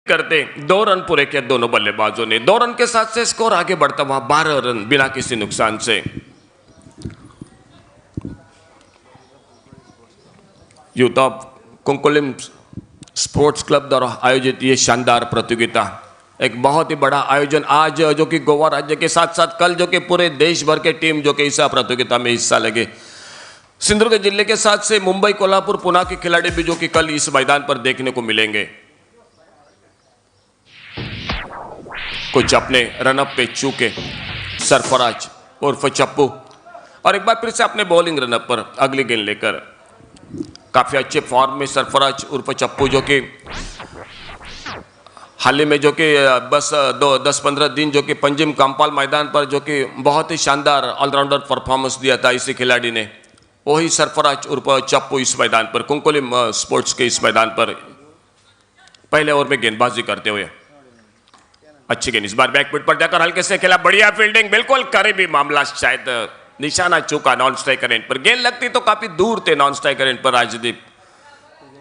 करते 2 रन पूरे किए दोनों बल्लेबाजों ने। 2 रन के साथ से स्कोर आगे बढ़ता हुआ 12 रन बिना किसी नुकसान से। यूथ ऑफ कुंकुलिम स्पोर्ट्स क्लब द्वारा आयोजित ये शानदार प्रतियोगिता एक बहुत ही बड़ा आयोजन आज जो कि गोवा राज्य के साथ साथ कल जो कि पूरे देश भर के टीम जो कि इस प्रतियोगिता में हिस्सा लगे। सिंधुदुर्ग जिले के साथ से मुंबई, कोल्हापुर, पुणे के खिलाड़ी भी जो कि कल इस मैदान पर देखने को मिलेंगे। कुछ अपने रनअप पे चूके सरफराज उर्फ चप्पू और एक बार फिर से अपने बॉलिंग रनअप पर अगली गेंद लेकर काफी अच्छे फॉर्म में सरफराज उर्फ चप्पू जो कि हाल ही में जो कि बस 10-15 दिन जो कि पंजिम काम्पाल मैदान पर जो कि बहुत ही शानदार ऑलराउंडर परफॉर्मेंस दिया था इसी खिलाड़ी ने, वही सरफराज उर्फ चप्पू इस मैदान पर कुंकुलिम स्पोर्ट्स के इस मैदान पर पहले ओवर में गेंदबाजी करते हुए अच्छी गेंद इस बार बैकफुट पर जाकर हल्के से खेला, बढ़िया फील्डिंग, बिल्कुल करीबी मामला, शायद निशाना चूका नॉन स्ट्राइकर एंड पर। गेंद लगती तो काफी दूर थे नॉन स्ट्राइकर एंड पर राजदीप,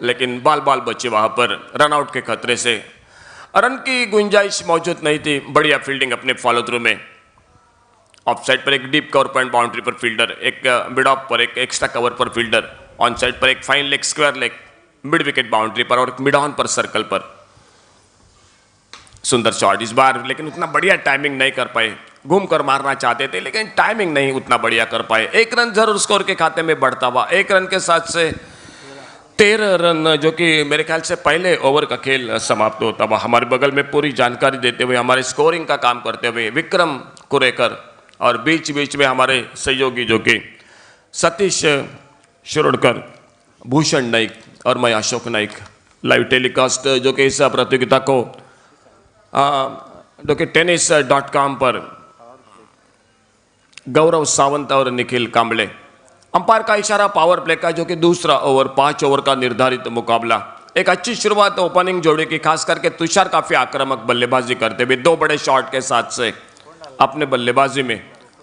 लेकिन बाल बचे वहां पर रनआउट के खतरे से। रन की गुंजाइश मौजूद नहीं थी। बढ़िया फील्डिंग अपने फॉलो थ्रू में, ऑफ साइड पर एक डीप कवर पॉइंट बाउंड्री पर फील्डर, एक मिड ऑफ पर एक एक्स्ट्रा कवर पर फील्डर, ऑन साइड पर एक fine leg square leg mid wicket boundary पर और एक मिड ऑन पर सर्कल पर। सुंदर शॉट इस बार, लेकिन उतना बढ़िया टाइमिंग नहीं कर पाए। घूम कर मारना चाहते थे लेकिन टाइमिंग नहीं उतना बढ़िया कर पाए। 1 रन जरूर स्कोर के खाते में बढ़ता हुआ। 1 रन के साथ से 13 रन जो कि मेरे ख्याल से पहले ओवर का खेल समाप्त होता हुआ। हमारे बगल में पूरी जानकारी देते हुए, हमारे स्कोरिंग का काम करते हुए विक्रम कुरेकर और बीच बीच में हमारे सहयोगी जो कि सतीश शिरोडकर, भूषण नाइक और मैं अशोक नाइक, लाइव टेलीकास्ट जो कि इस प्रतियोगिता को जो कि tennis.com पर गौरव सावंत और निखिल कांबले। अंपायर का इशारा पावर प्ले का जो कि दूसरा ओवर 5 ओवर का निर्धारित मुकाबला। एक अच्छी शुरुआत ओपनिंग जोड़ी की, खास करके तुषार काफी आक्रामक बल्लेबाजी करते हुए 2 बड़े शॉट के साथ से अपने बल्लेबाजी में,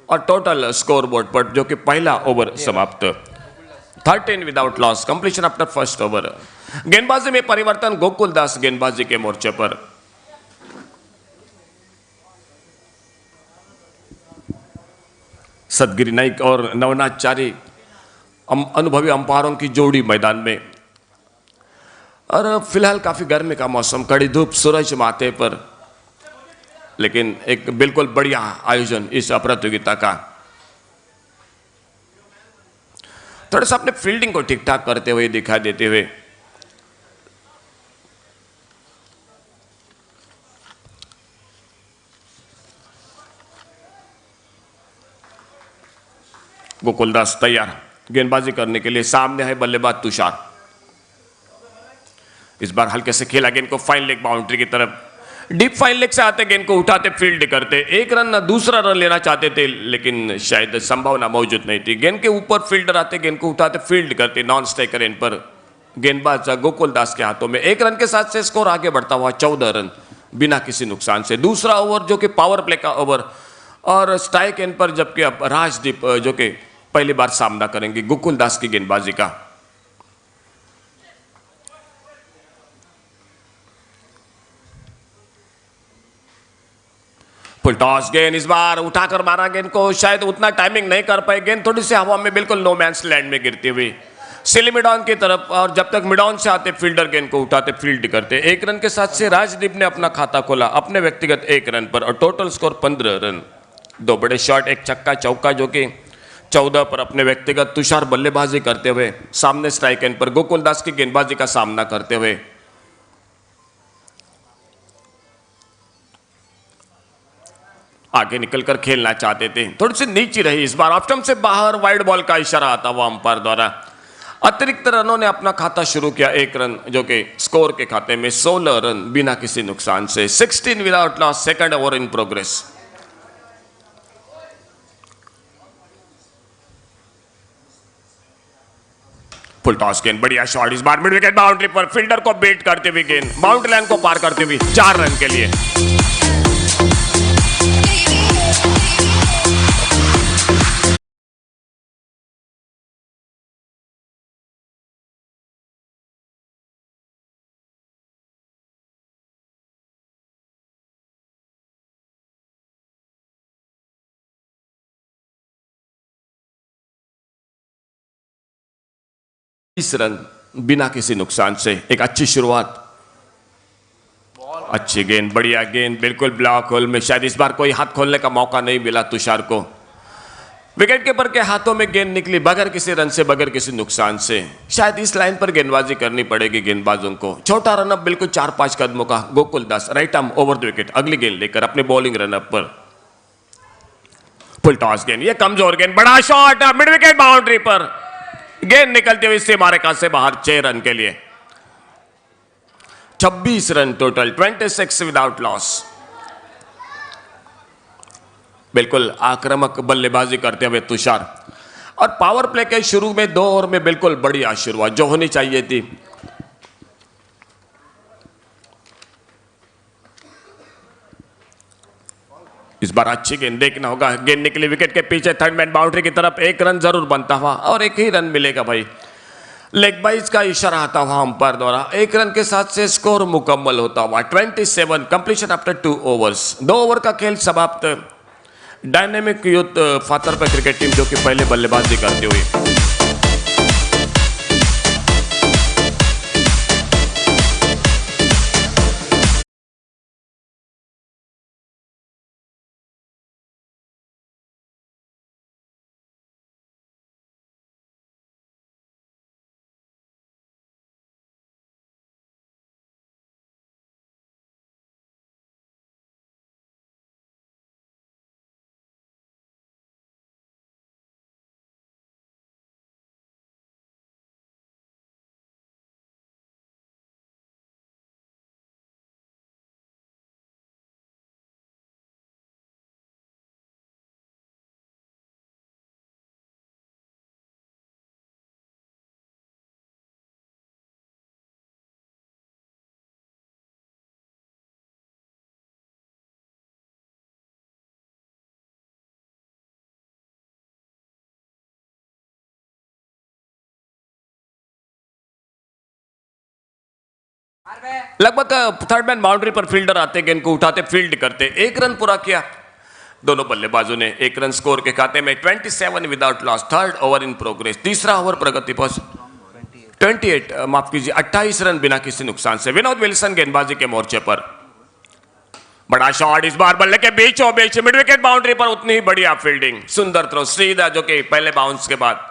और टोटल स्कोर बोर्ड पर जो कि पहला ओवर समाप्त 13 without loss, completion after first over. गेंदबाजी में परिवर्तन, गोकुल दास गेंदबाजी के मोर्चे पर। सदगिरी नाइक और नवनाथ चारी अनुभवी अंपायरों की जोड़ी मैदान में। और फिलहाल काफी गर्मी का मौसम, कड़ी धूप, सूरज माथे पर, लेकिन एक बिल्कुल बढ़िया आयोजन इस प्रतियोगिता का। थोड़ा सा अपने फील्डिंग को ठीक ठाक करते हुए दिखाई देते हुए गोकुलदास तैयार गेंदबाजी करने के लिए। सामने है बल्लेबाज तुषार। इस बार हल्के से खेला गेंद को फाइन लेग बाउंड्री की तरफ, डीप फाइन लेग से आते गेंद को उठाते फील्ड करते। 1 रन दूसरा रन लेना चाहते थे लेकिन शायद संभावना मौजूद नहीं थी। गेंद के ऊपर फील्डर आते गेंद को उठाते फील्ड करते नॉन स्ट्राइकर एंड पर गेंदबाज गोकुल दास के हाथों में। 1 रन के साथ से स्कोर आगे बढ़ता हुआ 14 रन बिना किसी नुकसान से। दूसरा ओवर जो कि पावर प्ले का ओवर और स्ट्राइक एंड पर, जबकि अब राजदीप जो कि पहली बार सामना करेंगे गोकुल दास की गेंदबाजी का। फुल टॉस गेंद इस बार उठाकर मारा गेंद को, शायद उतना टाइमिंग नहीं कर पाए। गेंद थोड़ी सी हवा में बिल्कुल नो मैंस लैंड में गिरती हुई सिली मिडॉन की तरफ, और जब तक मिडॉन से आते फील्डर गेंद को उठाते फील्ड करते। 1 रन के साथ से राजदीप ने अपना खाता खोला अपने व्यक्तिगत 1 रन पर और टोटल स्कोर 15 रन। 2 बड़े शॉट, एक छक्का चौका जो कि 14 पर अपने व्यक्तिगत तुषार बल्लेबाजी करते हुए, सामने स्ट्राइक एंड पर गोकुल दास की गेंदबाजी का सामना करते हुए। आगे निकलकर खेलना चाहते थे, थोड़ी सी नीची रही इस बार। ऑफ स्टंप से बाहर वाइड बॉल का इशारा आता हुआ अंपायर द्वारा। अतिरिक्त रनों ने अपना खाता शुरू किया। 1 रन जो कि स्कोर के खाते में 16 रन बिना किसी नुकसान से। 16 without loss, second over in progress. Full toss गेंद, बढ़िया शॉट इस बार मिड विकेट बाउंड्री पर, फील्डर को बीट करते हुए गेंद बाउंड्री लाइन को पार करते हुए 4 रन के लिए। 30 रन बिना किसी नुकसान से, एक अच्छी शुरुआत। अच्छी गेंद, बढ़िया गेंद, बिल्कुल ब्लॉक होल में। शायद इस बार कोई हाथ खोलने का मौका नहीं मिला तुषार को। विकेट कीपर के हाथों में गेंद निकली बगैर किसी रन से, बगैर किसी नुकसान से। शायद इस लाइन पर गेंदबाजी करनी पड़ेगी गेंदबाजों को। छोटा रनअप, बिल्कुल 4-5 कदमों का। Gokul Das right arm over the wicket, अगली गेंद लेकर अपने बॉलिंग रनअप पर। फुल टॉस गेंद, ये कमजोर गेंद, बड़ा शॉट मिड विकेट बाउंड्री पर। गेंद निकलती हुई इससे मारेका से बाहर, 6 रन के लिए। 26 रन टोटल, 26 विदाउट लॉस। बिल्कुल आक्रामक बल्लेबाजी करते हुए तुषार। और पावर प्ले के शुरू में 2 ओवर में बिल्कुल बढ़िया शुरुआत जो होनी चाहिए थी। इस बार अच्छी गेंद, देखना होगा। गेंद निकली विकेट के पीछे, थर्ड मैन बाउंड्री की तरफ। 1 रन जरूर बनता हुआ और 1 ही रन मिलेगा भाई। लेग बाइज का इशारा आता हुआ अंपायर द्वारा। 1 रन के साथ से स्कोर मुकम्मल होता हुआ 27, कंप्लीशन आफ्टर 2 ओवर्स। 2 ओवर का खेल समाप्त। Dynamic youth Fatorpa cricket team जो कि पहले बल्लेबाजी करती हुई। लगभग थर्ड मैन बाउंड्री पर फील्डर आते, गेंद को उठाते, फील्ड करते। 1 रन पूरा किया दोनों बल्लेबाजों ने। 1 रन स्कोर के खाते में। 27 without loss, third over in progress. तीसरा ओवर प्रगति पर 28 माफ कीजिए 28 रन बिना किसी नुकसान से। विनोद विल्सन गेंदबाजी के मोर्चे पर। बड़ा शॉट इस बार बल्ले के बीचों बीच, मिड विकेट बाउंड्री पर। उतनी ही बढ़िया फील्डिंग, सुंदर थ्रो सीधा, जो कि पहले बाउंस के बाद।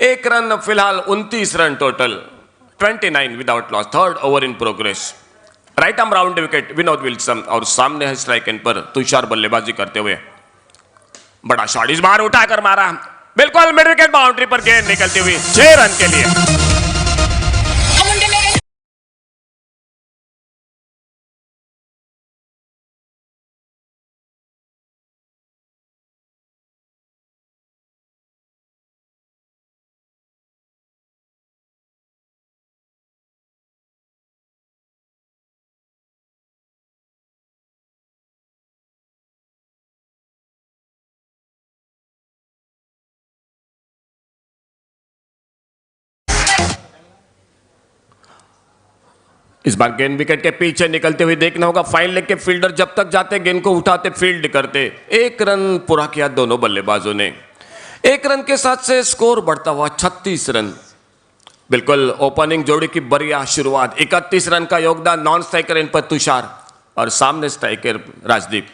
1 रन फिलहाल, 29 run total, 29 without loss, third over in progress. Right arm round wicket Vinod Wilson और सामने है स्ट्राइक एंड पर तुषार बल्लेबाजी करते हुए। बड़ा शॉट इस बार उठाकर मारा, बिल्कुल मिड विकेट बाउंड्री पर। गेंद निकलती हुई 6 रन के लिए। इस बार गेंद विकेट के पीछे निकलते हुए देखना होगा। फाइन लेग के फील्डर जब तक जाते, गेंद को उठाते, फील्ड करते। 1 रन पूरा किया दोनों बल्लेबाजों ने। 1 रन के साथ से स्कोर बढ़ता हुआ 36 रन। बिल्कुल ओपनिंग जोड़ी की बढ़िया शुरुआत। 31 रन का योगदान नॉन स्ट्राइकर इन पर तुषार और सामने स्ट्राइकर राजदीप।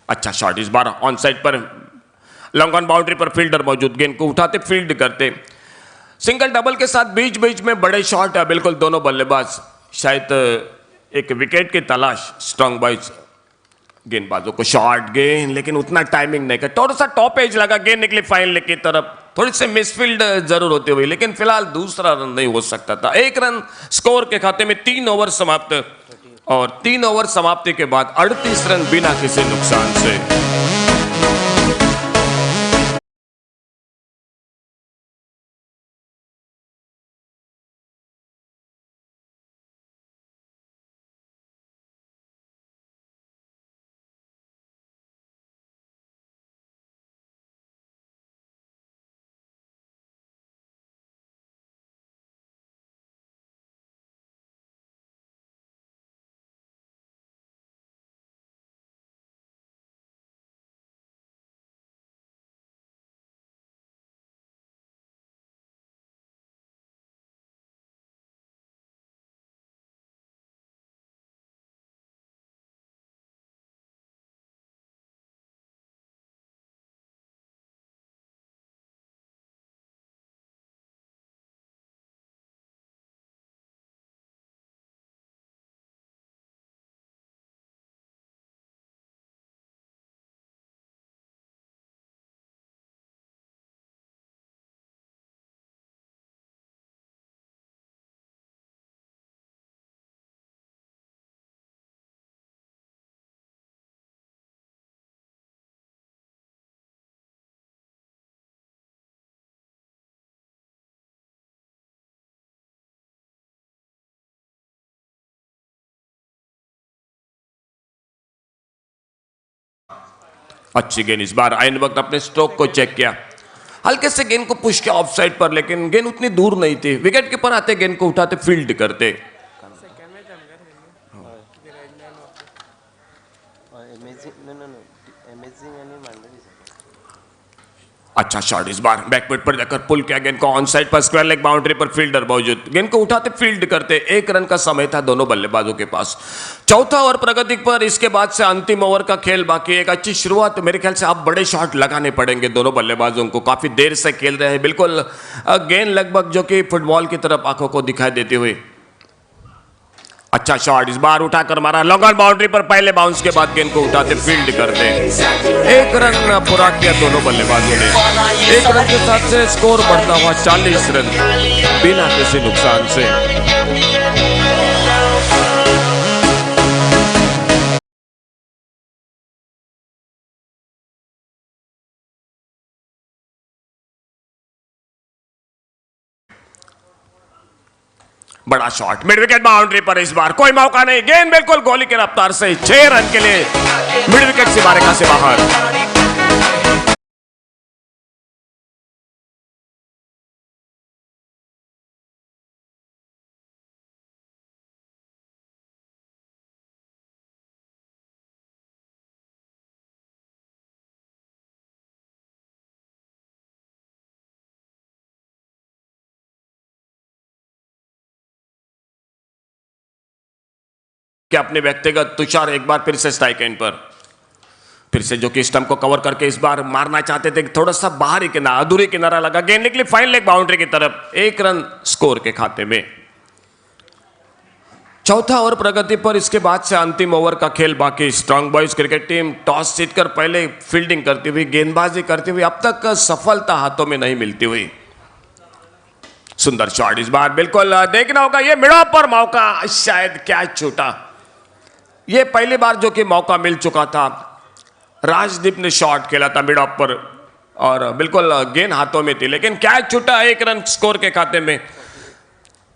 अच्छा शॉट इस बार ऑन साइड पर, लॉन्ग ऑन बाउंड्री पर फील्डर मौजूद, गेंद को उठाते, फील्ड करते। सिंगल डबल के साथ बीच बीच में बड़े शॉट है। बिल्कुल दोनों बल्लेबाज शायद एक विकेट की तलाश। स्ट्रॉन्ग बॉयज गेंदबाजों को शॉर्ट गेंद, लेकिन उतना टाइमिंग नहीं कर। थोड़ा सा टॉप एज लगा, गेंद निकली फाइन लेग की तरफ। थोड़ी सी मिसफील्ड जरूर होती हुई, लेकिन फिलहाल दूसरा रन नहीं हो सकता था। 1 रन स्कोर के खाते में। 3 ओवर समाप्त और 3 ओवर समाप्ति के बाद 38 रन बिना किसी नुकसान से। अच्छी गेंद, इस बार आइन वक्त अपने स्ट्रोक को चेक किया, हल्के से गेंद को पुश किया ऑफ साइड पर, लेकिन गेंद उतनी दूर नहीं थी। विकेट कीपर आते गेंद को उठाते फील्ड करते। अच्छा शॉट, इस बार बैकवर्ड पर जाकर पुल किया गेंद को ऑन साइड पर, स्क्वायर लेग बाउंड्री पर फील्डर मौजूद, गेंद को उठाते फील्ड करते। 1 रन का समय था दोनों बल्लेबाजों के पास। चौथा ओवर प्रगति पर, इसके बाद से अंतिम ओवर का खेल बाकी। एक अच्छी शुरुआत, मेरे ख्याल से अब बड़े शॉट लगाने पड़ेंगे दोनों बल्लेबाजों को, काफी देर से खेल रहे हैं, बिल्कुल गेंद लगभग जो कि फुटबॉल की तरफ आंखों को दिखाई देती हुई। अच्छा शॉट, इस बार उठाकर मारा लॉन्ग ऑन बाउंड्री पर, पहले बाउंस के बाद गेंद को उठाते फील्ड करते। 1 रन पूरा किया दोनों बल्लेबाजों ने। 1 रन के साथ से स्कोर बढ़ता हुआ 40 रन बिना किसी नुकसान से। बड़ा शॉट मिड विकेट बाउंड्री पर, इस बार कोई मौका नहीं, गेंद बिल्कुल गोली की रफ्तार से 6 रन के लिए मिड विकेट सीमारेखा से बाहर। कि अपने व्यक्तिगत तुषार एक बार फिर से स्ट्राइक एंड पर, फिर से जो कि स्टंप को कवर करके इस बार मारना चाहते थे, थोड़ा सा बाहरी किनारा, अधूरी किनारा लगा, गेंद निकली फाइन लेग बाउंड्री की तरफ। 1 रन स्कोर के खाते में। चौथा ओवर प्रगति पर, इसके बाद से अंतिम ओवर का खेल बाकी। Strong boys cricket team toss जीतकर पहले फील्डिंग करती हुई, गेंदबाजी करती हुई, अब तक सफलता हाथों में नहीं मिलती हुई। सुंदर शॉट, इस बार बिल्कुल देखना होगा, ये मिडॉफ पर मौका, शायद कैच छूटा। ये पहली बार जो कि मौका मिल चुका था, राजदीप ने शॉट खेला था मिड ऑफ पर और बिल्कुल गेंद हाथों में थी, लेकिन कैच छूटा। 1 रन स्कोर के खाते में।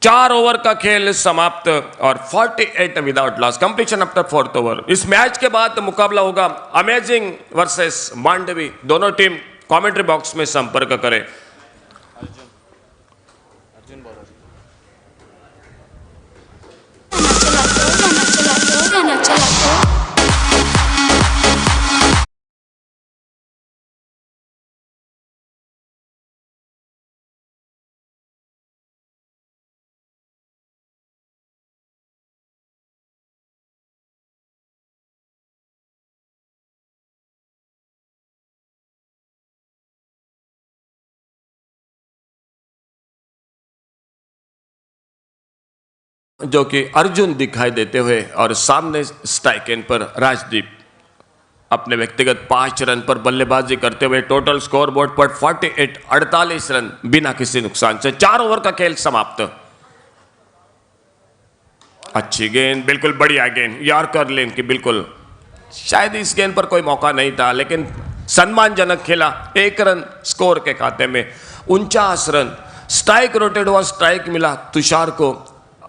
4 ओवर का खेल समाप्त और 48 without loss, completion after 4th over. इस मैच के बाद मुकाबला होगा अमेजिंग वर्सेस मांडवी। दोनों टीम कमेंट्री बॉक्स में संपर्क करें। जो कि अर्जुन दिखाई देते हुए और सामने स्ट्राइक एंड पर राजदीप अपने व्यक्तिगत 5 रन पर बल्लेबाजी करते हुए टोटल स्कोर बोर्ड पर 48 रन बिना किसी नुकसान से। 4 ओवर का खेल समाप्त। अच्छी गेंद, बिल्कुल बढ़िया गेंद, यॉर्कर लेन की, बिल्कुल शायद इस गेंद पर कोई मौका नहीं था, लेकिन सम्मानजनक खेला। 1 रन स्कोर के खाते में। 49 रन, स्ट्राइक रोटेट हुआ, स्ट्राइक मिला तुषार को,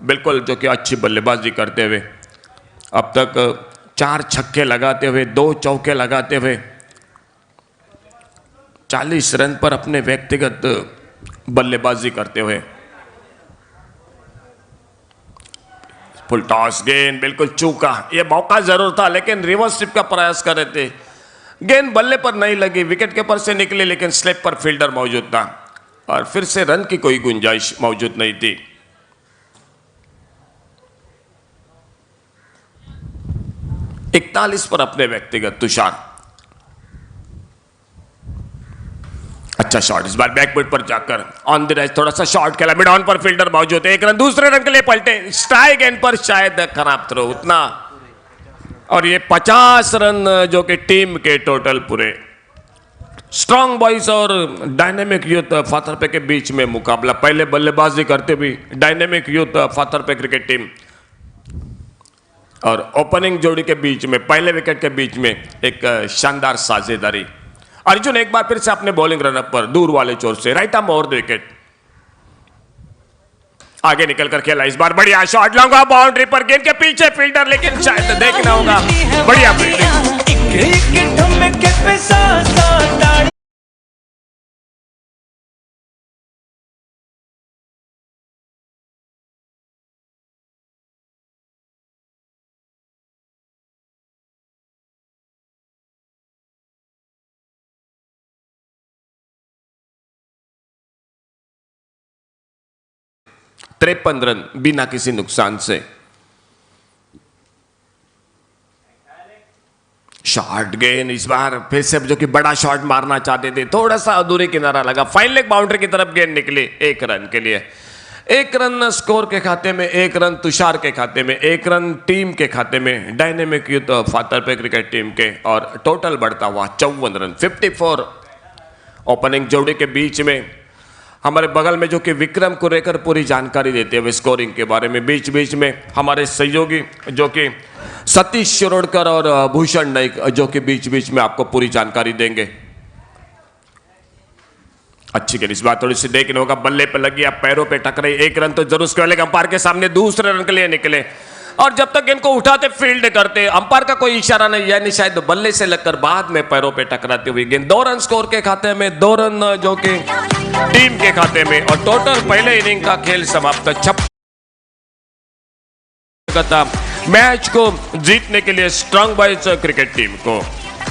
बिल्कुल जो कि अच्छी बल्लेबाजी करते हुए अब तक 4 छक्के लगाते हुए, 2 चौके लगाते हुए 40 रन पर अपने व्यक्तिगत बल्लेबाजी करते हुए। फुल टॉस, गेंद बिल्कुल चूका, यह मौका जरूर था, लेकिन रिवर्स स्लिप का प्रयास कर रहे थे, गेंद बल्ले पर नहीं लगी, विकेट कीपर से निकली, लेकिन स्लिप पर फील्डर मौजूद था और फिर से रन की कोई गुंजाइश मौजूद नहीं थी। इकतालीस पर अपने व्यक्तिगत तुषार। अच्छा शॉट, इस बार बैकफुट पर जाकर ऑन द राइट थोड़ा सा शॉट खेला, मिड ऑन पर फील्डर मौजूद है। 1 रन, दूसरे रन के लिए पलटे, स्ट्राइक एंड पर शायद खराब थ्रो उतना, और ये 50 रन जो कि टीम के टोटल पूरे। स्ट्रांग बॉयज और डायनेमिक यूथ फाथरपे के बीच में मुकाबला। पहले बल्लेबाजी करते हुए डायनेमिक यूथ फाथरपे क्रिकेट टीम और ओपनिंग जोड़ी के बीच में, पहले विकेट के बीच में एक शानदार साझेदारी। अर्जुन एक बार फिर से अपने बॉलिंग रनअप पर दूर वाले चोर से right arm over the wicket, आगे निकलकर खेला, इस बार बढ़िया शॉट, लॉन्ग ऑफ बाउंड्री पर, गेंद के पीछे फील्डर, लेकिन शायद देखना होगा, बढ़िया फील्डिंग। 53 रन बिना किसी नुकसान से। शॉर्ट गेंद इस बार फिर से जो कि बड़ा शॉट मारना चाहते थे, थोड़ा सा अधूरे किनारा लगा, फाइन लेग बाउंड्री की तरफ गेंद निकली 1 रन के लिए। 1 रन स्कोर के खाते में, 1 रन तुषार के खाते में, 1 रन टीम के खाते में, डायनेमिक यूथ फातर पे क्रिकेट टीम के, और टोटल बढ़ता हुआ 54 रन। 54 ओपनिंग जोड़ी के बीच में हमारे बगल में जो कि विक्रम कुरेकर पूरी जानकारी देते हुए स्कोरिंग के बारे में, बीच बीच में हमारे सहयोगी जो कि सतीश शिरोडकर और भूषण नाइक जो कि बीच बीच में आपको पूरी जानकारी देंगे। अच्छी गेंद, इस बार थोड़ी सी देखने होगा, बल्ले पे लगी, अब पैरों पे टकराई, 1 रन तो जरूर स्क्वायर लेग अंपायर के सामने दूसरे रन के लिए निकले, और जब तक इनको उठाते फील्ड करते, अंपायर का कोई इशारा नहीं, यानी शायद बल्ले से लगकर बाद में पैरों पे टकराती हुई गेंद। 2 रन स्कोर के खाते में, 2 रन जो कि टीम के खाते में, और टोटल पहले इनिंग का खेल समाप्त। 56 मैच को जीतने के लिए स्ट्रांग बॉयज क्रिकेट टीम को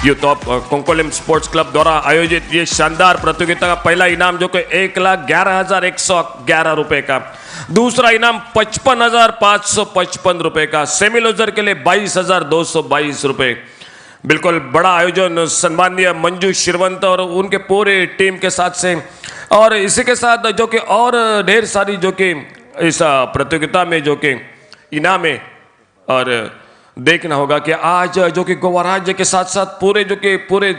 यूथ ऑफ कोंकोलिम स्पोर्ट्स क्लब द्वारा आयोजित ये शानदार प्रतियोगिता का पहला इनाम जो कि 1,11,111 रुपए का, दूसरा इनाम 55,555 रुपए का, सेमी लूजर के लिए 22,222 रुपए। बिल्कुल बड़ा आयोजन सम्मानीय मंजू श्रीवंत और उनके पूरे टीम के साथ से, और इसी के साथ जो कि और ढेर सारी जो कि इस प्रतियोगिता में जो कि इनाम है। और देखना होगा कि आज जो कि गोवा राज्य के साथ साथ पूरे जो कि पूरे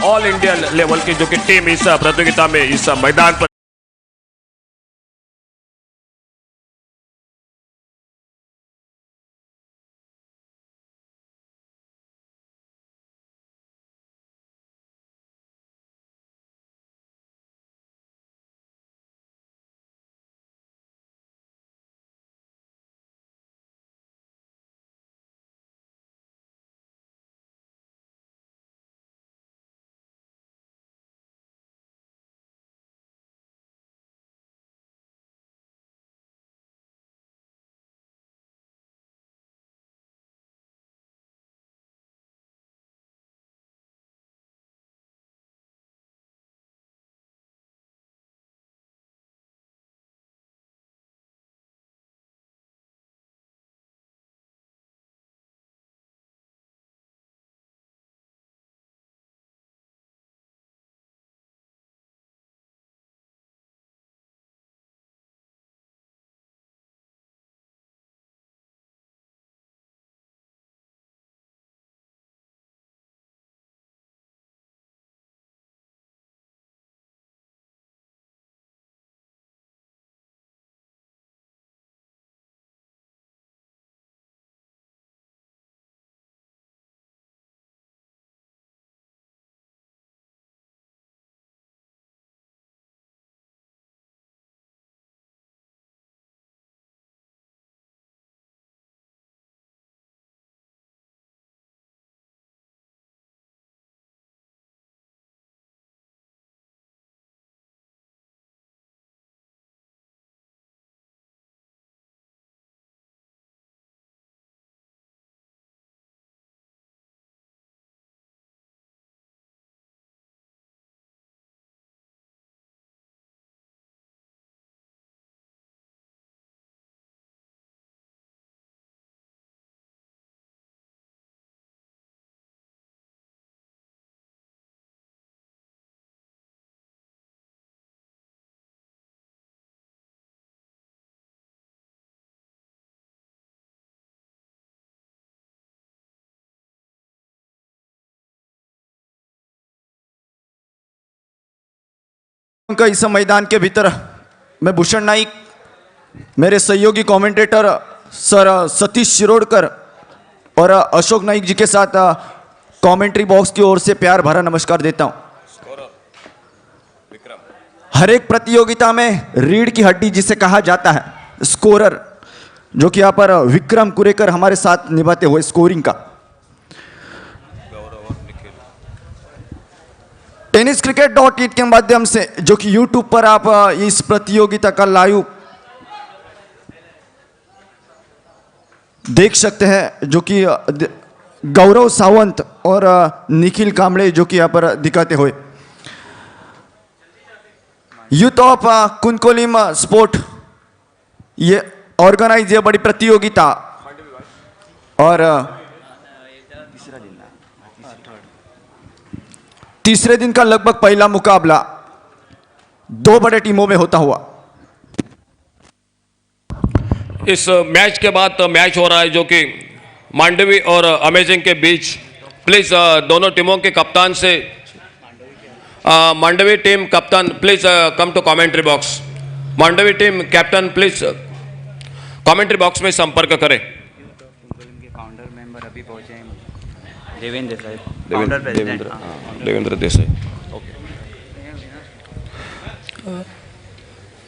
ऑल इंडिया लेवल की जो कि टीम इस प्रतियोगिता में इस मैदान पर का इस मैदान के भीतर मैं भूषण नाइक, मेरे सहयोगी कमेंटेटर सर सतीश शिरोडकर और अशोक नाइक जी के साथ कमेंट्री बॉक्स की ओर से प्यार भरा नमस्कार देता हूं। हर एक प्रतियोगिता में रीढ़ की हड्डी जिसे कहा जाता है, स्कोरर, जो कि यहाँ पर विक्रम कुरेकर हमारे साथ निभाते हुए स्कोरिंग का। tenniscricket.it के माध्यम से जो कि YouTube पर आप इस प्रतियोगिता का लाइव देख सकते हैं, जो कि गौरव सावंत और निखिल कांबळे जो कि यहाँ पर दिखाते हुए यूथ ऑफ कुंकोलिम स्पोर्ट ये ऑर्गेनाइज ये बड़ी प्रतियोगिता। और तीसरे दिन का लगभग पहला मुकाबला दो बड़े टीमों में होता हुआ। इस मैच के बाद मैच हो रहा है जो कि मांडवी और अमेजिंग के बीच। प्लीज दोनों टीमों के कप्तान से मांडवी टीम कप्तान please come to commentary box. Mandvi team captain please commentary box में संपर्क करें। के फाउंडर मेंबर अभी पहुंचे हैं, देवेंद्र साहब, फाउंडर प्रेसिडेंट। देवेंद्र देसाई।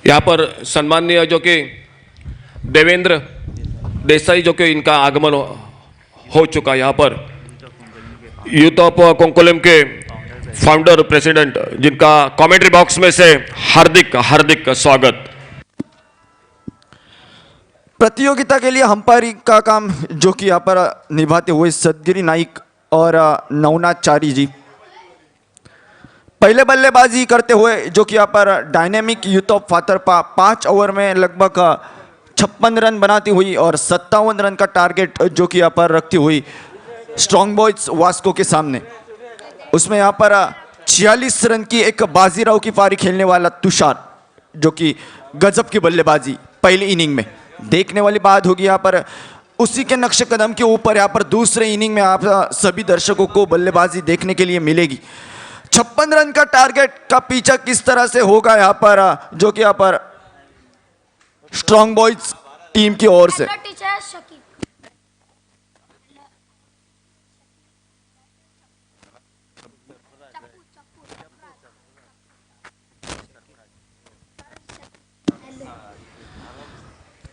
यहाँ पर सम्माननीय जो कि देवेंद्र देसाई जो कि इनका आगमन हो चुका यहाँ पर यूथ ऑफ कोंकोलिम के फाउंडर प्रेसिडेंट, जिनका कमेंट्री बॉक्स में से हार्दिक हार्दिक स्वागत। प्रतियोगिता के लिए अंपायरिंग का काम जो कि यहाँ पर निभाते हुए सदगिरी नाइक और नवनाथ चारी जी, पहले बल्लेबाजी करते हुए जो कि यहाँ पर dynamic youth of Fatorpa 5 over में लगभग 56 रन बनाती हुई और 57 रन का टारगेट जो कि यहाँ पर रखती हुई स्ट्रॉन्ग बॉयज वास्को के सामने। उसमें यहाँ पर 46 रन की एक बाजीराव की पारी खेलने वाला तुषार जो कि गजब की बल्लेबाजी पहली इनिंग में। देखने वाली बात होगी यहाँ पर उसी के नक्शे कदम के ऊपर यहाँ पर दूसरे इनिंग में आप सभी दर्शकों को बल्लेबाजी देखने के लिए मिलेगी। 56 रन का टारगेट का पीछा किस तरह से होगा यहाँ पर जो कि यहाँ पर स्ट्रॉन्ग बॉयज टीम की ओर से।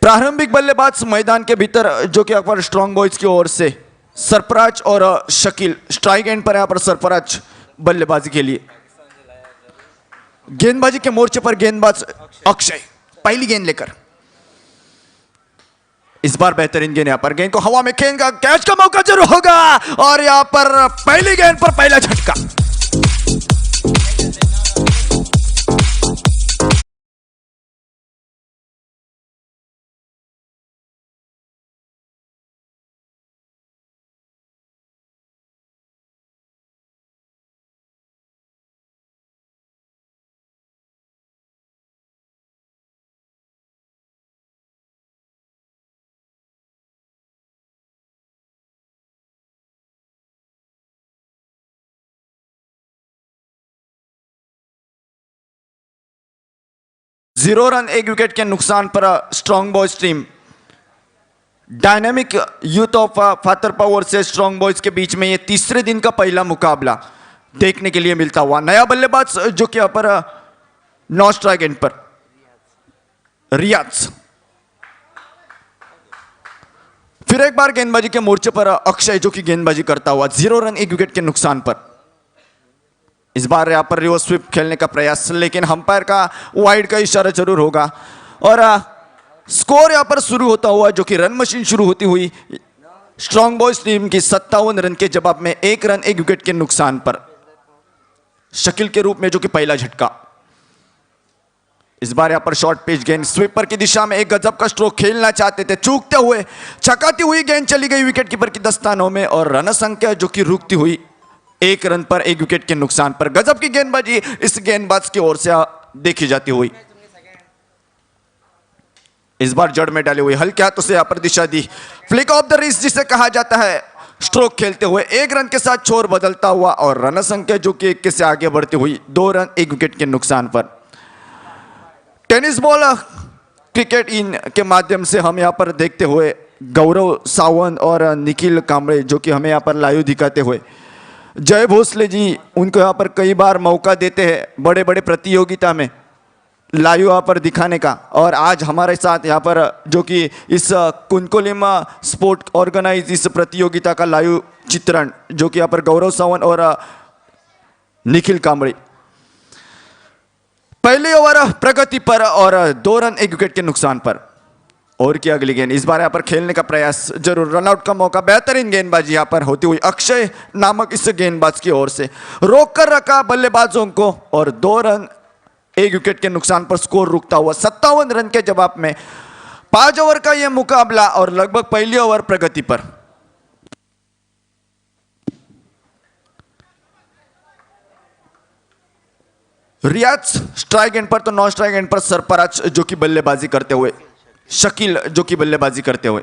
प्रारंभिक बल्लेबाज मैदान के भीतर जो कि यहाँ पर स्ट्रॉन्ग बॉयज की ओर से सरफराज और शकील, स्ट्राइक एंड पर यहाँ पर सरफराज बल्लेबाजी के लिए। गेंदबाजी के मोर्चे पर गेंदबाज अक्षय पहली गेंद लेकर, इस बार बेहतरीन गेंद, यहाँ पर गेंद को हवा में खेलेगा, कैच का मौका जरूर होगा और यहाँ पर पहली गेंद पर पहला झटका। जीरो रन एक विकेट के नुकसान पर strong boys team dynamic youth of Fatorpa versus strong boys के बीच में ये तीसरे दिन का पहला मुकाबला देखने के लिए मिलता हुआ। नया बल्लेबाज जो कि यहाँ पर नौ स्ट्राइक एंड पर रियाज, फिर एक बार गेंदबाजी के मोर्चे पर अक्षय जो कि गेंदबाजी करता हुआ 0 रन 1 विकेट के नुकसान पर। इस बार यहाँ पर रिवर्स स्वीप खेलने का प्रयास, लेकिन अंपायर का वाइड का इशारा जरूर होगा और स्कोर यहाँ पर शुरू होता हुआ जो कि रन मशीन शुरू होती हुई स्ट्रॉन्ग बॉयज टीम की 57 रन के जवाब में 1 रन 1 विकेट के नुकसान पर शकील के रूप में जो कि पहला झटका। इस बार यहाँ पर शॉर्ट पिच गेंद स्वीपर की दिशा में एक गजब का स्ट्रोक खेलना चाहते थे, चूकते हुए चकाती हुई गेंद चली गई विकेट कीपर की दस्तानों में और रन संख्या जो कि रुकती हुई 1 रन पर 1 विकेट के नुकसान पर। गजब की गेंदबाजी इस गेंदबाज की ओर से देखी जाती हुई। इस बार जड़ में डाली हुई हल्के हाथों से यहाँ पर दिशा दी, फ्लिक ऑफ द रिस्ट जिसे कहा जाता है, स्ट्रोक खेलते हुए 1 रन के साथ छोर बदलता हुआ और रन संख्या जो कि 1 से आगे बढ़ती हुई 2 रन 1 विकेट के नुकसान पर। टेनिस बॉल क्रिकेट इन के माध्यम से हम यहाँ पर देखते हुए गौरव सावंत और निखिल कांबळे जो कि हमें यहाँ पर लाइव दिखाते हुए, जय भोसले जी उनको यहाँ पर कई बार मौका देते हैं बड़े बड़े प्रतियोगिता में लाइव यहाँ पर दिखाने का, और आज हमारे साथ यहाँ पर जो कि इस कुंकोलिम स्पोर्ट ऑर्गेनाइज इस प्रतियोगिता का लाइव चित्रण जो कि यहाँ पर गौरव सावंत और निखिल कांबळे। पहले ओवर प्रगति पर और 2 रन 1 विकेट के नुकसान पर। और की अगली गेंद, इस बार यहाँ पर खेलने का प्रयास जरूर, रनआउट का मौका, बेहतरीन गेंदबाजी यहाँ पर होती हुई अक्षय नामक इस गेंदबाज की ओर से रोक कर रखा बल्लेबाजों को और 2 रन 1 विकेट के नुकसान पर स्कोर रुकता हुआ 57 रन के जवाब में 5 ओवर का यह मुकाबला और लगभग पहली ओवर प्रगति पर। रियाज स्ट्राइक एंड पर तो नॉन स्ट्राइक एंड पर सरफराज जो कि बल्लेबाजी करते हुए, शकील जो कि बल्लेबाजी करते हुए।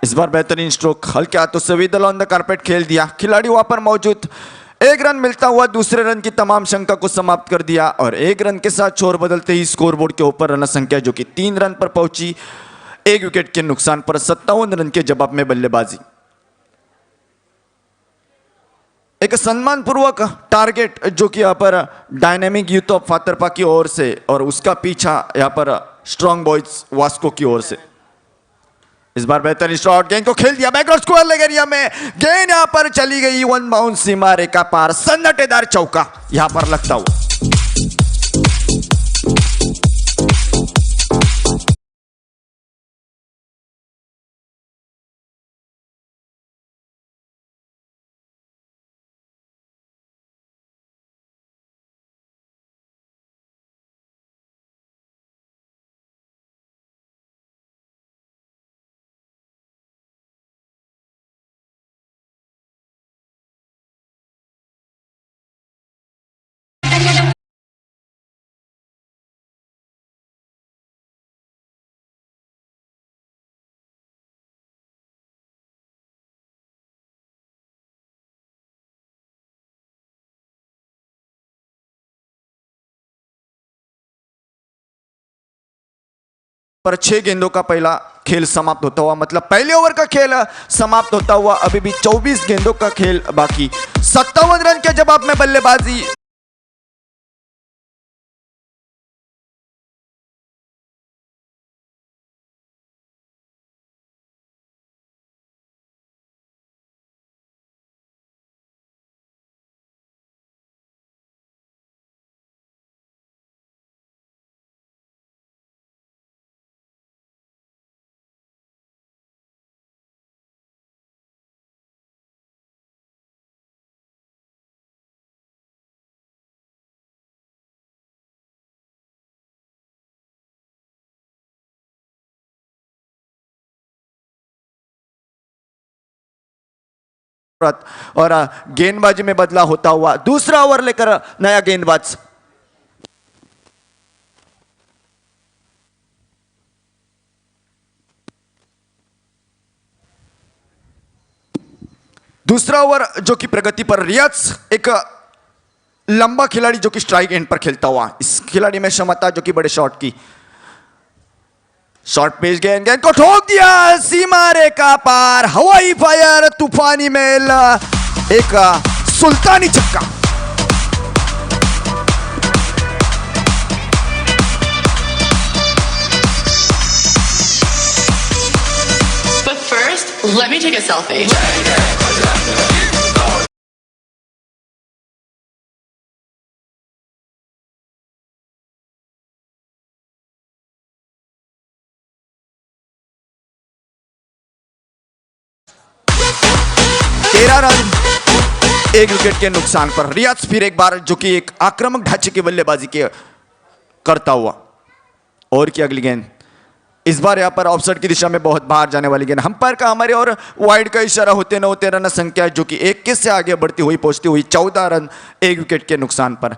इस बार बेहतरीन स्ट्रोक, हल्के हाथों से विदल ऑन द कारपेट खेल दिया, खिलाड़ी वहां पर मौजूद। 1 रन मिलता हुआ दूसरे रन की तमाम शंका को समाप्त कर दिया और 1 रन के साथ छोर बदलते ही स्कोरबोर्ड के ऊपर रन संख्या जो कि 3 रन पर पहुंची 1 विकेट के नुकसान पर 57 रन के जवाब में बल्लेबाजी। एक सम्मानपूर्वक टारगेट जो कि यहाँ पर डायनेमिक यूथ ऑफ फातरपा की ओर से और उसका पीछा यहाँ पर स्ट्रॉन्ग बॉयज वास्को की ओर से। इस बार बेहतरीन शॉट, गेंद को खेल दिया बैकवर्ड स्क्वायर लेग एरिया में, गेंद यहां पर चली गई 1 बाउंस सीमा रेखा पार, सन्नाटेदार चौका यहां पर लगता हुआ। पर 6 गेंदों का पहला खेल समाप्त होता हुआ, मतलब पहले ओवर का खेल समाप्त होता हुआ, अभी भी 24 गेंदों का खेल बाकी। 57 रन के जवाब में बल्लेबाजी। और गेंदबाजी में बदला होता हुआ दूसरा ओवर लेकर नया गेंदबाज। दूसरा ओवर जो कि प्रगति पर, रियाज एक लंबा खिलाड़ी जो कि स्ट्राइक एंड पर खेलता हुआ, इस खिलाड़ी में क्षमता जो कि बड़े शॉट की, शॉर्ट पेज गेंद, गेंद को ठोक दिया सीमा रेखा पार, हवाई फायर, तूफानी मेल, एक सुल्तानी छक्का। But first, let me take a selfie. Run 1 wicket के नुकसान पर रियाज फिर एक बार जो कि एक आक्रामक ढांचे की बल्लेबाजी के करता हुआ। और की अगली गेंद, इस बार यहां पर ऑफसाइड की दिशा में बहुत बाहर जाने वाली गेंद, अंपायर का हमारे और वाइड का इशारा होते न होते रन संख्या जो कि 21 से आगे बढ़ती हुई पहुंचती हुई 14 रन 1 विकेट के नुकसान पर।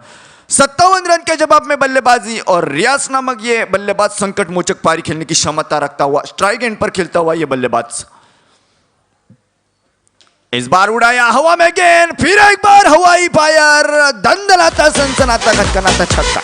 57 रन के जवाब में बल्लेबाजी और रियाज नामक ये बल्लेबाज संकट मोचक पारी खेलने की क्षमता रखता हुआ, स्ट्राइक एंड पर खेलता हुआ ये बल्लेबाज। इस बार उड़ाया हवा में गेंद, फिर एक बार हवाई फायर, दंदनाता सनसनाता खटखनाता छक्का।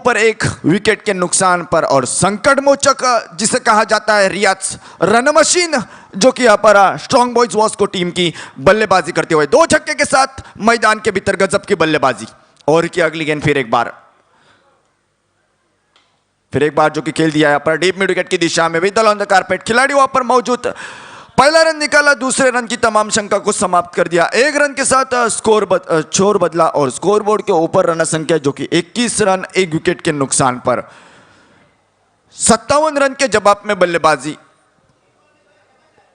ऊपर एक विकेट के नुकसान पर और संकट मोचक जिसे कहा जाता है रियाज रन मशीन जो कि यहां पर स्ट्रांग बॉयज वास्को टीम की बल्लेबाजी करते हुए 2 छक्के के साथ मैदान के भीतर गजब की बल्लेबाजी। और की अगली गेंद फिर एक बार जो कि खेल दिया यहां पर डीप मिड विकेट की दिशा में विदल ऑन द कारपेट, खिलाड़ी वहां पर मौजूद, पहला रन निकाला, दूसरे रन की तमाम शंका को समाप्त कर दिया। 1 रन के साथ छोर बदला और स्कोरबोर्ड के ऊपर रन संख्या जो कि 21 रन 1 विकेट के नुकसान पर। 57 रन के जवाब में बल्लेबाजी।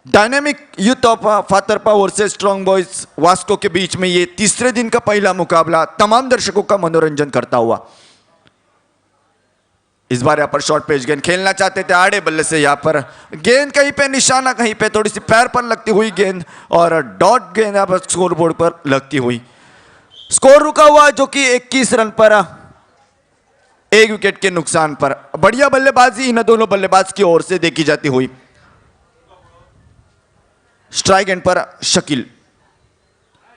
Dynamic youth of Fatorpa versus strong boys Vasco के बीच में ये तीसरे दिन का पहला मुकाबला तमाम दर्शकों का मनोरंजन करता हुआ। इस बार यहां पर शॉर्ट पेज गेंद खेलना चाहते थे आड़े बल्ले से, यहां पर गेंद कहीं पे निशाना कहीं पे थोड़ी सी पैर पर लगती हुई गेंद और डॉट गेंद यहां पर स्कोर बोर्ड पर लगती हुई। स्कोर रुका हुआ जो कि 21 रन पर 1 विकेट के नुकसान पर। बढ़िया बल्लेबाजी इन दोनों बल्लेबाज की ओर से देखी जाती हुई। स्ट्राइक एंड पर शकील,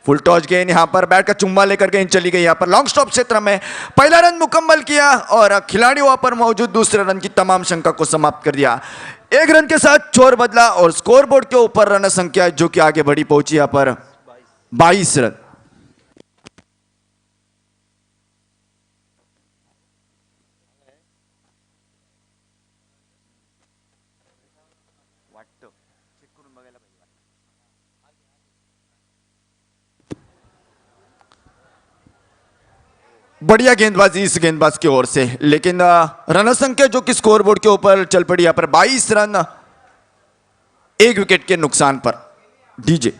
फुल टॉस गेंद यहां पर बैट का चुम्मा लेकर गेंद चली गई। यहां पर लॉन्ग स्टॉप क्षेत्र में पहला रन मुकम्मल किया और खिलाड़ी वहां पर मौजूद दूसरे रन की तमाम शंका को समाप्त कर दिया। 1 रन के साथ छोर बदला और स्कोरबोर्ड के ऊपर रन संख्या जो कि आगे बढ़ी पहुंची यहां पर 22 रन। बढ़िया गेंदबाजी इस गेंदबाज की ओर से, लेकिन रन संख्या जो कि स्कोरबोर्ड के ऊपर चल पड़ी यहां पर 22 रन 1 विकेट के नुकसान पर। डीजे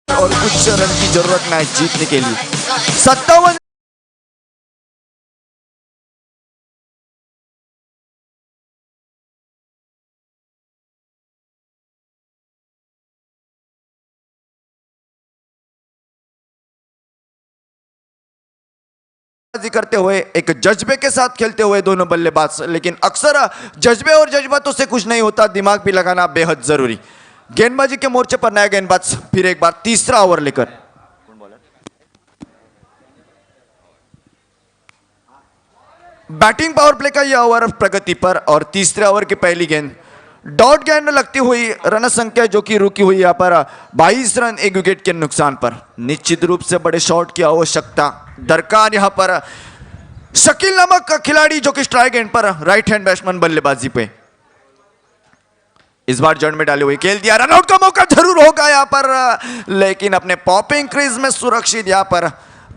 और कुछ रन की जरूरत मैच जीतने के लिए। 57 करते हुए एक जज्बे के साथ खेलते हुए दोनों बल्लेबाज, लेकिन अक्सर जज्बे और जज्बातों से कुछ नहीं होता, दिमाग भी लगाना बेहद जरूरी। गेंदबाजी के मोर्चे पर नया गेंदबाज फिर एक बार तीसरा ओवर लेकर। बैटिंग पावर प्ले का यह ओवर प्रगति पर और तीसरे ओवर की पहली गेंद डॉट गेंद लगती हुई, रन संख्या जो कि रुकी हुई यहां पर 22 रन 1 विकेट के नुकसान पर। निश्चित रूप से बड़े शॉट की आवश्यकता दरकार यहां पर। शकील नामक खिलाड़ी जो कि स्ट्राइक एंड पर राइट हैंड बैट्समैन बल्लेबाजी पे इस बार जड़ में डाले हुए खेल दिया। रनआउट का मौका जरूर होगा यहां पर, लेकिन अपने पॉपिंग क्रीज में सुरक्षित यहां पर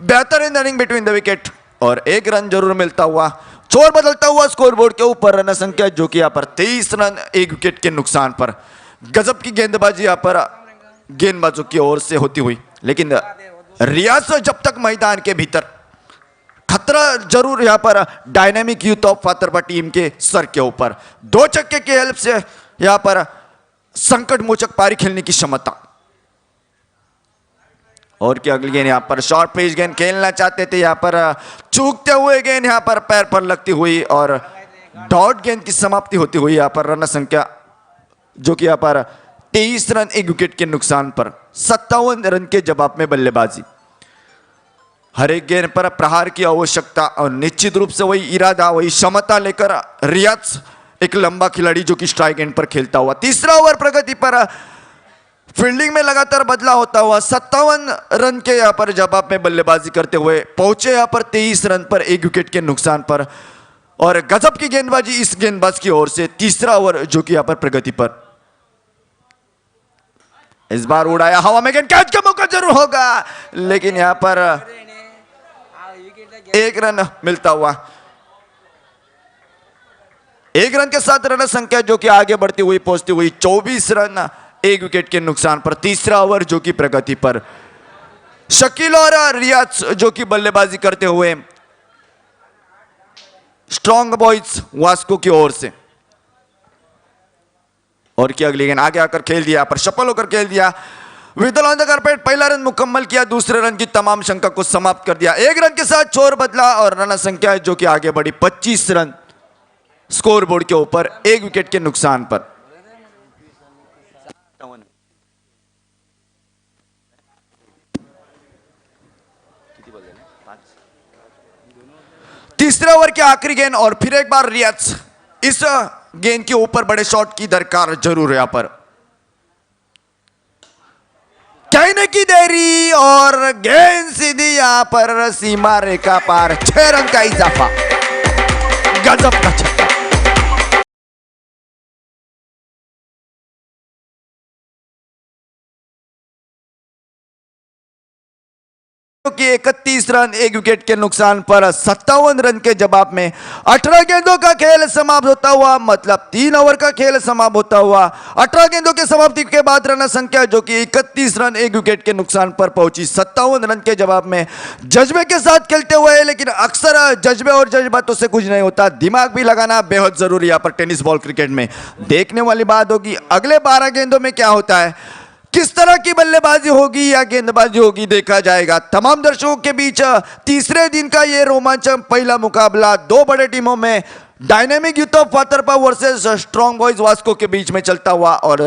बेहतरीन रनिंग बिटवीन द विकेट और 1 रन जरूर मिलता हुआ। छोर बदलता हुआ स्कोरबोर्ड के ऊपर रन संख्या जो कि यहां पर 23 रन 1 विकेट के नुकसान पर। गजब की गेंदबाजी यहां पर गेंदबाजों की ओर से होती हुई, लेकिन रियाज जब तक मैदान के भीतर खतरा जरूर यहां पर dynamic youth of Fatorpa team के सर के ऊपर। 2 छक्के की हेल्प से यहां पर संकट मोचक पारी खेलने की क्षमता। और क्या अगली गेंद यहां पर शॉर्ट पेज गेंद खेलना चाहते थे, यहां पर चूकते हुए गेंद यहां पर पैर पर लगती हुई और डॉट गेंद की समाप्ति होती हुई। यहां पर रन संख्या जो कि यहां पर 23 रन 1 विकेट के नुकसान पर। 57 रन के जवाब में बल्लेबाजी। हर एक गेंद पर प्रहार की आवश्यकता और निश्चित रूप से वही इरादा वही क्षमता लेकर रियाज एक लंबा खिलाड़ी जो कि स्ट्राइक एंड पर खेलता हुआ। तीसरा ओवर प्रगति पर फील्डिंग में लगातार बदलाव होता हुआ 57 रन के यहां पर जवाब में बल्लेबाजी करते हुए पहुंचे यहां पर 23 रन पर 1 विकेट के नुकसान पर। और गजब की गेंदबाजी इस गेंदबाज की ओर से। तीसरा ओवर जो कि यहां पर प्रगति पर। इस बार उड़ाया हवा में गेंद, कैच का मौका जरूर होगा, लेकिन यहां पर 1 रन मिलता हुआ। 1 रन के साथ रन संख्या जो कि आगे बढ़ती हुई पहुंचती हुई 24 रन 1 विकेट के नुकसान पर। तीसरा ओवर जो कि प्रगति पर। शकील और रियाज जो कि बल्लेबाजी करते हुए स्ट्रॉन्ग बॉयज वास्को की ओर से। और क्या अगली गेंद आगे आकर खेल दिया, पर सफल होकर खेल दिया। विदल ऑन द कारपेट पहला रन मुकम्मल किया, दूसरे रन की तमाम शंका को समाप्त कर दिया। 1 रन के साथ छोर बदला और रन संख्या जो कि आगे बढ़ी 25 रन स्कोर बोर्ड के ऊपर 1 विकेट के नुकसान पर। तीसरे ओवर की आखिरी गेंद और फिर एक बार रियाज। इस गेंद के ऊपर बड़े शॉट की दरकार जरूर है यहां पर। कहने की देरी और गेंद सीधी यहां पर सीमा रेखा पार। 6 रन का इजाफा। गजब का छक्का। कि 31 रन 1 विकेट के नुकसान पर 57 रन के जवाब में 18 गेंदों का खेल समाप्त होता हुआ, मतलब 3 ओवर का खेल समाप्त होता हुआ 18 गेंदों के समाप्ति के बाद रन संख्या जो कि 31 रन 1 विकेट के नुकसान पर पहुंची 57 रन के जवाब में। जज्बे के साथ खेलते हुए, लेकिन अक्सर जज्बे और जज्बातों से कुछ नहीं होता, दिमाग भी लगाना बेहद जरूरी है यहाँ पर टेनिस बॉल क्रिकेट में। देखने वाली बात होगी अगले 12 गेंदों में क्या होता है, किस तरह की बल्लेबाजी होगी या गेंदबाजी होगी, देखा जाएगा। तमाम दर्शकों के बीच तीसरे दिन का यह रोमांचक पहला मुकाबला 2 बड़े टीमों में dynamic youth of Fatorpa versus strong boys Vasco के बीच में चलता हुआ और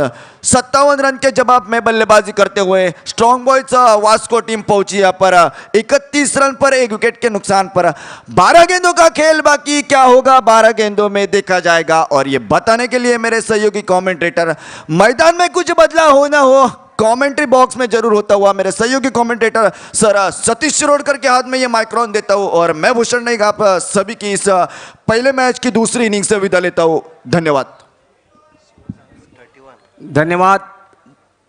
57 रन के जवाब में बल्लेबाजी करते हुए स्ट्रॉन्ग बॉयज वास्को टीम पहुंची यहाँ पर 31 रन पर 1 विकेट के नुकसान पर। 12 गेंदों का खेल बाकी, क्या होगा 12 गेंदों में देखा जाएगा। और ये बताने के लिए मेरे सहयोगी कमेंटेटर, मैदान में कुछ बदलाव हो ना हो कमेंट्री बॉक्स में जरूर होता हुआ मेरे सहयोगी कमेंटेटर सर सतीश शिरोडकर के हाथ में ये माइक्रोफोन देता हूं और मैं भूषण नाइक आप सभी की इस पहले मैच की दूसरी इनिंग से विदा लेता हूं। धन्यवाद। धन्यवाद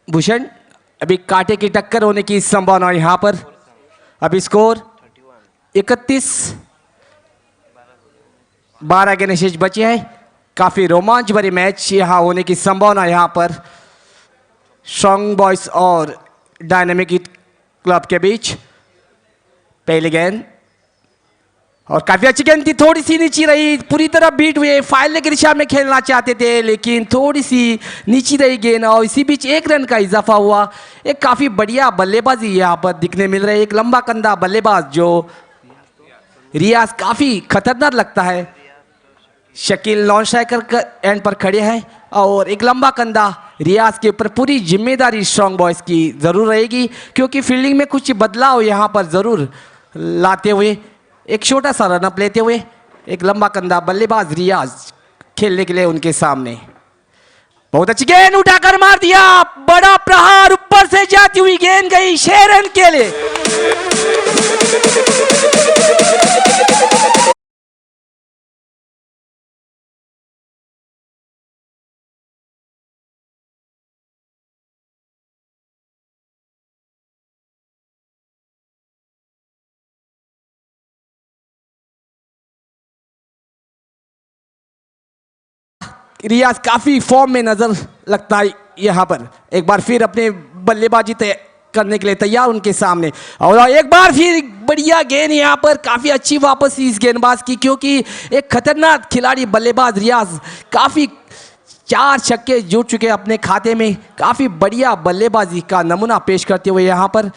भूषण। अभी कांटे की टक्कर होने की संभावना यहां पर। अभी स्कोर 31, 12 गेंदें शेष बचे हैं। काफी रोमांच भरी मैच यहां होने की संभावना यहां पर स्ट्रॉन्ग बॉयज और डायनेमिक क्लब के बीच। पहली गेंद और काफी अच्छी गेंद थी, थोड़ी सी नीची रही, पूरी तरह बीट हुए, फाइनल की दिशा में खेलना चाहते थे लेकिन थोड़ी सी नीची रही गेंद और इसी बीच 1 रन का इजाफा हुआ। एक काफी बढ़िया बल्लेबाजी यहाँ पर दिखने मिल रही है। एक लंबा कंधा बल्लेबाज जो रियाज काफी खतरनाक लगता है। शकील नॉन स्ट्राइकर एंड पर खड़े हैं और एक लंबा कंधा रियाज के ऊपर। पूरी जिम्मेदारी स्ट्रॉन्ग बॉयज की जरूर रहेगी क्योंकि फील्डिंग में कुछ बदलाव यहाँ पर जरूर लाते हुए, एक छोटा सा रनअप लेते हुए एक लंबा कंधा बल्लेबाज रियाज खेलने के लिए उनके सामने। बहुत अच्छी गेंद उठाकर मार दिया, बड़ा प्रहार, ऊपर से जाती हुई गेंद गई 6 रन के लिए। रियाज काफी फॉर्म में नजर लगता है यहां पर। एक बार फिर अपने बल्लेबाजी करने के लिए तैयार उनके सामने और एक बार फिर बढ़िया गेंद यहां पर। काफी अच्छी वापस इस गेंदबाज की क्योंकि एक खतरनाक खिलाड़ी बल्लेबाज रियाज काफी 4 छक्के जुट चुके अपने खाते में। काफी बढ़िया बल्लेबाजी का नमूना पेश करते हुए यहां पर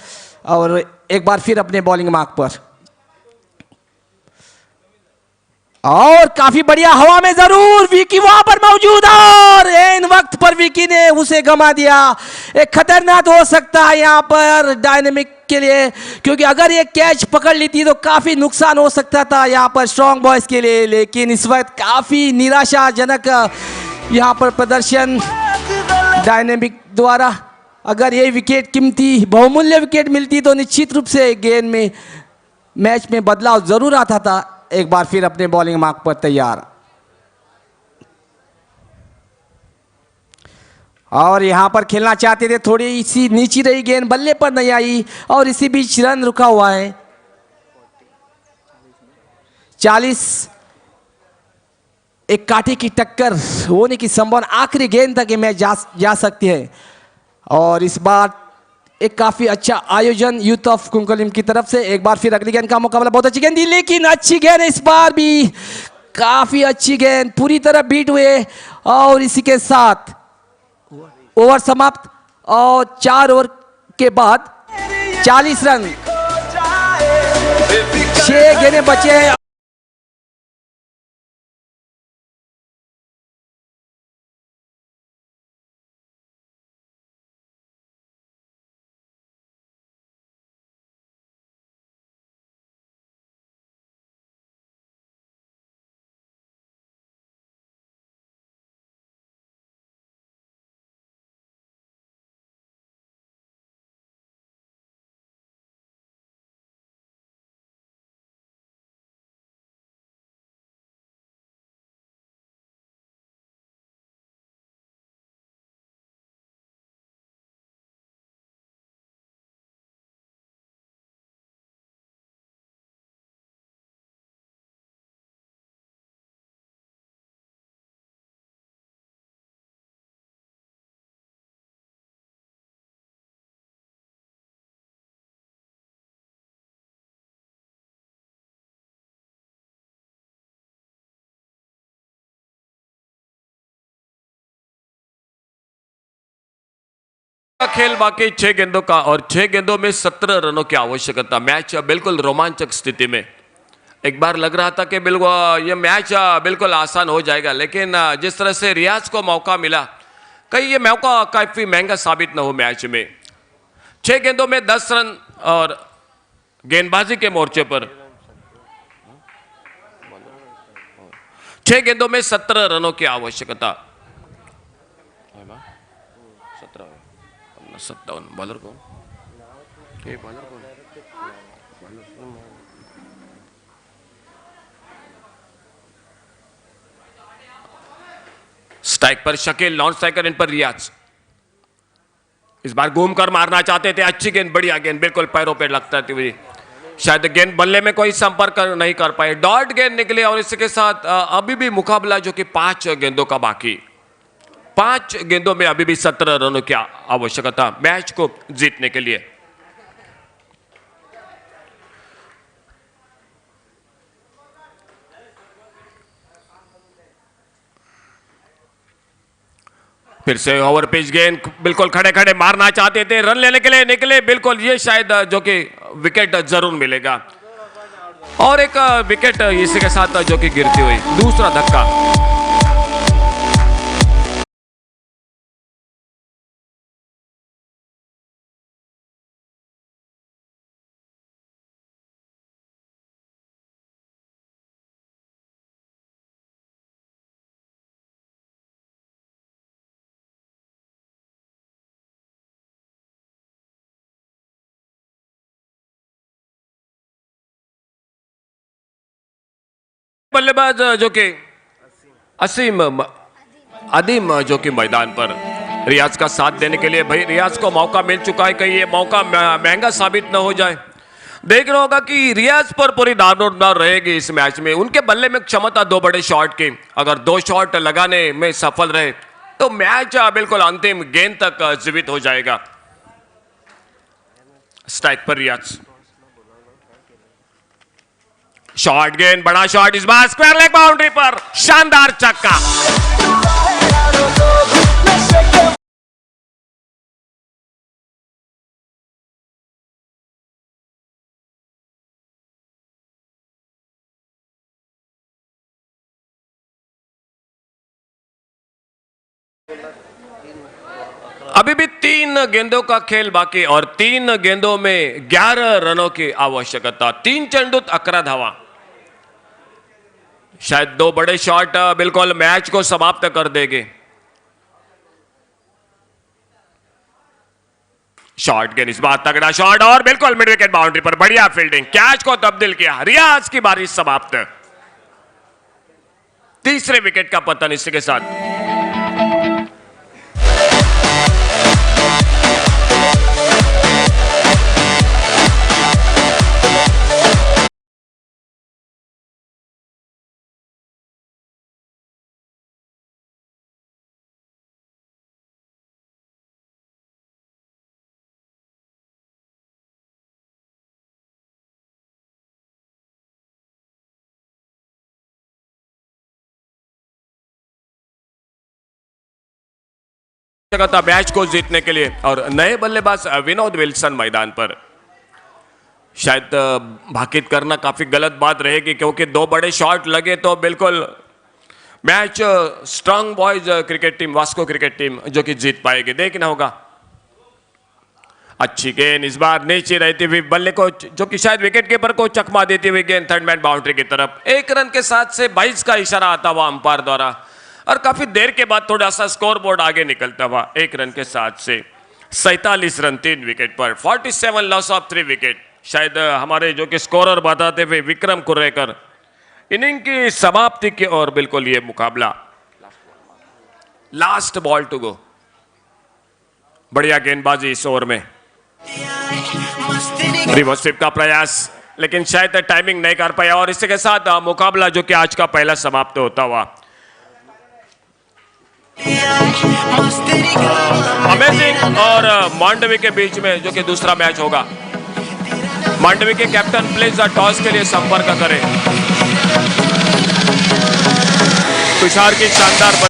और एक बार फिर अपने बॉलिंग मार्क पर और काफी बढ़िया हवा में जरूर विकी वहां पर मौजूद और इन वक्त पर विकी ने उसे गंवा दिया। एक खतरनाक हो सकता है यहां पर डायनेमिक के लिए क्योंकि अगर ये कैच पकड़ लेती तो काफी नुकसान हो सकता था यहां पर स्ट्रॉन्ग बॉयज के लिए। लेकिन इस वक्त काफी निराशाजनक यहां पर प्रदर्शन डायनेमिक द्वारा। अगर ये विकेट कीमती बहुमूल्य विकेट मिलती तो निश्चित रूप से गेंद में मैच में बदलाव जरूर आता था। एक बार फिर अपने बॉलिंग मार्क पर तैयार और यहां पर खेलना चाहते थे, थोड़ी सी नीची रही गेंद, बल्ले पर नहीं आई और इसी बीच रन रुका हुआ है। 40 एक कांटे की टक्कर होने की संभावना आखिरी गेंद तक ये मैच जा सकती है। और इस बार एक काफी अच्छा आयोजन यूथ ऑफ कुंकोलिम की तरफ से। एक बार फिर अगली गेंद का मुकाबला, बहुत अच्छी गेंद दी, लेकिन अच्छी गेंद इस बार भी, काफी अच्छी गेंद, पूरी तरह बीट हुए। और इसी के साथ ओवर समाप्त और 4 ओवर के बाद 40 रन, 6 गेंदें बचे हैं। खेल बाकी 6 गेंदों का और 6 गेंदों में 17 रनों की आवश्यकता। मैच बिल्कुल रोमांचक स्थिति में। एक बार लग रहा था कि बिल्कुल ये मैच बिल्कुल आसान हो जाएगा, लेकिन जिस तरह से रियाज को मौका मिला, कहीं ये मौका काफी महंगा साबित न हो मैच में। 6 गेंदों में 10 रन और गेंदबाजी के मोर्चे पर 6 गेंदों में 17 रनों की आवश्यकता। 57 बॉलर को स्ट्राइक पर शकील, नॉन स्ट्राइकर इन पर रियाज। इस बार घूम कर मारना चाहते थे, अच्छी गेंद, बढ़िया गेंद, बिल्कुल पैरों पे लगता थी, शायद गेंद बल्ले में कोई संपर्क नहीं कर पाए, डॉट गेंद निकले। और इसके साथ अभी भी मुकाबला जो कि 5 गेंदों का बाकी, 5 गेंदों में अभी भी 17 रनों की आवश्यकता मैच को जीतने के लिए। फिर से ओवर पिच गेंद, बिल्कुल खड़े खड़े मारना चाहते थे, रन लेने के लिए निकले, बिल्कुल ये शायद जो कि विकेट जरूर मिलेगा। और एक विकेट इसी के साथ जो कि गिरती हुई, दूसरा धक्का। बल्लेबाज जो कि अदीम जो कि मैदान पर रियाज का साथ देने के लिए, भाई रियाज को मौका मिल चुका है, कहीं ये मौका महंगा साबित न हो जाए। देख रहा होगा कि रियाज पर पूरी दारोमदार रहेगी इस मैच में। उनके बल्ले में क्षमता 2 बड़े शॉट की, अगर 2 शॉट लगाने में सफल रहे तो मैच बिल्कुल अंतिम गेंद तक जीवित हो जाएगा। स्ट्राइक पर रियाज, शॉर्ट गेंद, बड़ा शॉट, इस बार स्क्वायर लेग बाउंड्री पर शानदार छक्का। अभी भी 3 गेंदों का खेल बाकी और 3 गेंदों में 11 रनों की आवश्यकता। 3 चेंडूत 11 धावा। शायद 2 बड़े शॉट बिल्कुल मैच को समाप्त कर देंगे। शॉट गेंद, इस बार तगड़ा शॉट और बिल्कुल मिड विकेट बाउंड्री पर बढ़िया फील्डिंग, कैच को तब्दील किया। रियाज की बारी समाप्त। तीसरे विकेट का पतन इसी के साथ। था मैच को जीतने के लिए और नए बल्लेबाज विनोद विल्सन मैदान पर। शायद भाकित करना काफी गलत बात रहेगी क्योंकि 2 बड़े शॉट लगे तो बिल्कुल match strong boys cricket team Vasco cricket team जो कि जीत पाएगी। देखना होगा। अच्छी गेंद इस बार नीचे रहती हुई बल्ले को जो कि शायद विकेट कीपर को चकमा देती हुई गेंद थर्ड मैन बाउंड्री की तरफ। 1 रन के साथ से 22 का इशारा आता हुआ अंपायर द्वारा और काफी देर के बाद थोड़ा सा स्कोर बोर्ड आगे निकलता हुआ 1 रन के साथ से 47 रन 3 विकेट पर 47 लॉस ऑफ 3 विकेट। शायद हमारे जो कि स्कोरर बताते हुए विक्रम कुर्रेकर इनिंग की समाप्ति की ओर बिल्कुल ये मुकाबला। Last ball to go. बढ़िया गेंदबाजी इस ओवर में। रिवर्स स्वीप का प्रयास लेकिन शायद टाइमिंग नहीं कर पाया और इसी के साथ मुकाबला जो कि आज का पहला समाप्त होता हुआ। अमेजिंग और मांडवी के बीच में जो कि दूसरा मैच होगा। मांडवी के कैप्टन प्लीज टॉस के लिए संपर्क करें। तुषार की शानदार